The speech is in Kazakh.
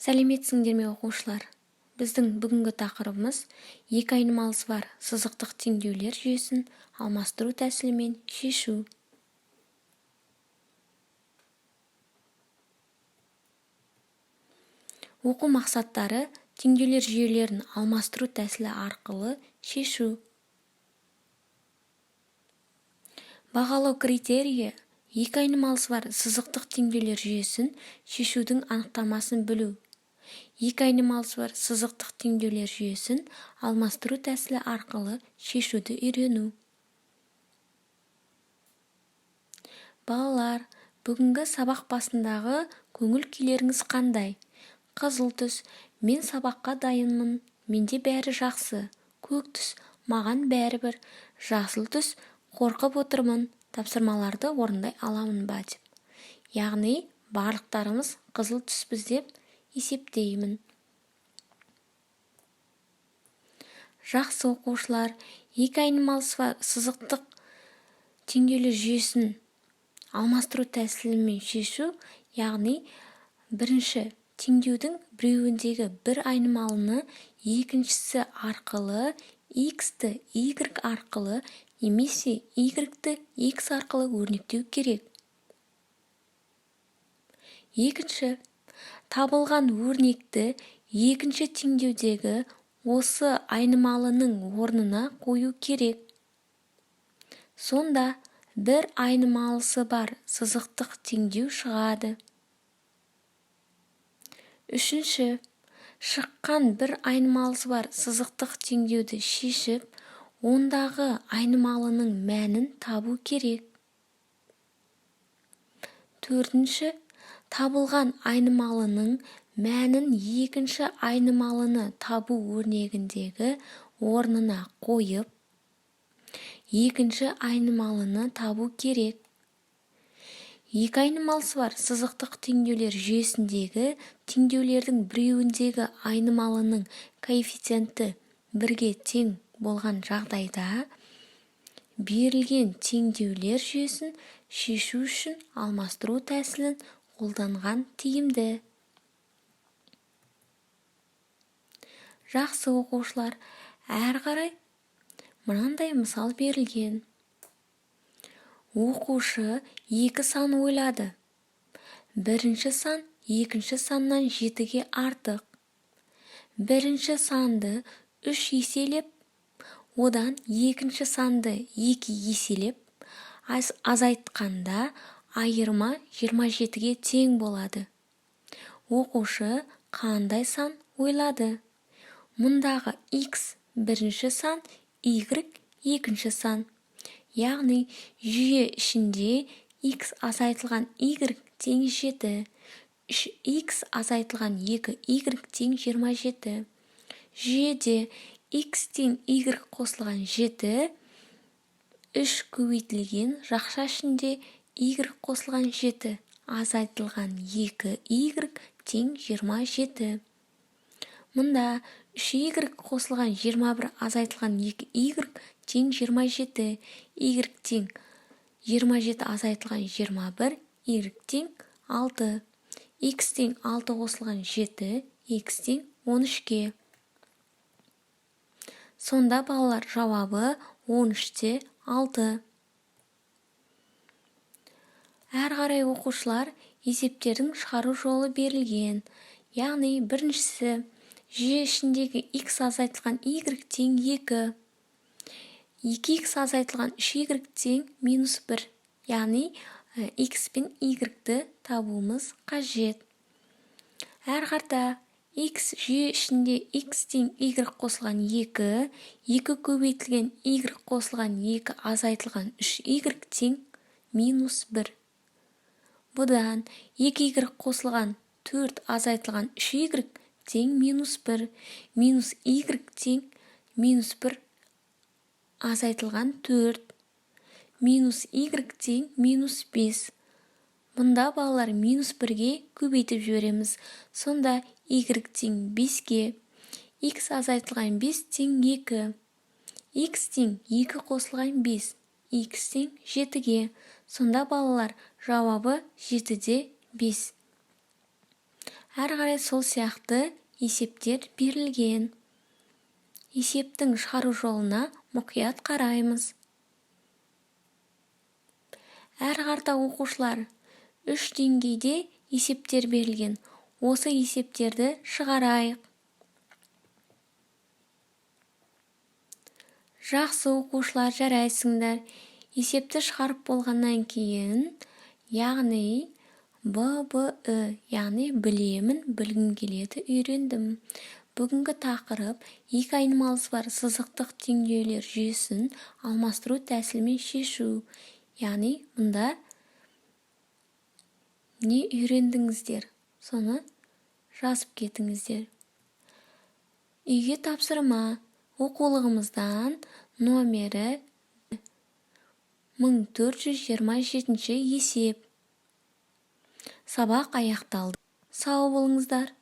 Сәлеметсіңдер ме оқушылар? Біздің бүгінгі тақырыбымыз екі айнымалысы бар сызықтық теңдеулер жүйесін алмастыру тәсілімен шешу. Оқу мақсаттары теңдеулер жүйелерін алмастыру тәсілі арқылы шешу. Бағалау критерийі екі айнымалысы бар сызықтық теңдеулер жүйесін шешудің анықтамасын білу. Екі айнымалысы бар сызықтық теңдеулер жүйесін алмастыру тәсілі арқылы шешуді үйрену. Балалар, бүгінгі сабақ басындағы көңіл күйлеріңіз қандай? Қызыл түс, мен сабаққа дайынмын, менде бәрі жақсы. Көк түс, маған бәрібір. Жасыл түс, қорқып отырмын, тапсырмаларды орындай аламын ба деп. Яғни, барлықтарымыз қызыл түспіз деп есептеймін. Жақсы оқушылар, екі айнымалысы бар сызықтық теңдеулер жүйесін алмастыру тәсілімен шешу, яғни бірінші теңдеудің біреуіндегі бір айнымалыны екіншісі арқылы x-ті y арқылы немесе y-ті x арқылы өрнектеу керек. Екінші, табылған өрнекті екінші теңдеудегі осы айнымалының орнына қою керек. Сонда бір айнымалысы бар сызықтық теңдеу шығады. Үшінші, шыққан бір айнымалысы бар сызықтық теңдеуді шешіп, ондағы айнымалының мәнін табу керек. Төртінші, табылған айнымалының мәнін екінші айнымалыны табу өрнегіндегі орнына қойып, екінші айнымалыны табу керек. Екі айнымалысы бар сызықтық теңдеулер жүйесіндегі теңдеулердің біреуіндегі айнымалының коэффициенті бірге тең болған жағдайда берілген теңдеулер жүйесін шешу үшін алмастыру тәсілін қолданған тиімді. Жақсы оқушылар, әрі қарай мынандай мысал берілген. Оқушы екі сан ойлады. Бірінші сан екінші саннан 7-ге артық. Бірінші санды 3 еселеп, одан екінші санды 2 еселеп, азайтқанда айырма 27-ге тең болады. Оқушы қандай сан ойлады? Мұндағы x бірінші сан, y екінші сан. Яғни жүйе ішінде x азайтылған y тең 7, x азайтылған 2y тең 27. Жүйеде x тең y қосылған 7, 3 көбейтілген жақша ішінде y қосылған 7, азайтылған 2y тең 27. Мұнда 3y қосылған 21, азайтылған 2y тең 27, y тең 27 азайтылған 21, y тең 6, x тең 6 қосылған 7, x тең 13-ке. Сонда балалар жауабы 13-те 6. Әр қарай оқушылар есептердің шығару жолы берілген. Яғни біріншісі жүйе ішіндегі x азайтылған y тең 2. 2x азайтылған 3y тең -1. Яғни x пен y-ті табуымыз қажет. Әр қарда x жүйе ішінде x тең y қосылған 2, 2 көбейтілген y қосылған 2 азайтылған 3y тең -1. Бұдан 2y қосылған 4 азайтылған 3y тең -1, минус y тең -1 азайтылған 4, минус y тең -5. Мұнда балалар -1-ге көбейтіп жібереміз. Сонда y тең 5-ге, x азайтылған 5 тең 2, x тең 2 қосылған 5, x тең 7-ге. Сонда балалар жауабы 7-де 5. Әрі қарай сол сияқты есептер берілген. Есептің шығару жолына мұқият қараймыз. Әр қарта оқушылар 3 деңгейде есептер берілген. Осы есептерді шығарайық. Жақсы оқушылар, жарайсыңдар. Есепті шығарып болғаннан кейін, яғни ББІ, яғни білемін, білгім келеді, үйрендім. Бүгінгі тақырып екі айнымалысы бар сызықтық теңдеулер жүйесін алмастыру тәсілімен шешу. Яғни мұнда не үйрендіңіздер, соны жазып кетіңіздер. Үйге тапсырма оқулығымыздан номері 1427 есеп. Сабақ аяқталды. Сау болыңыздар.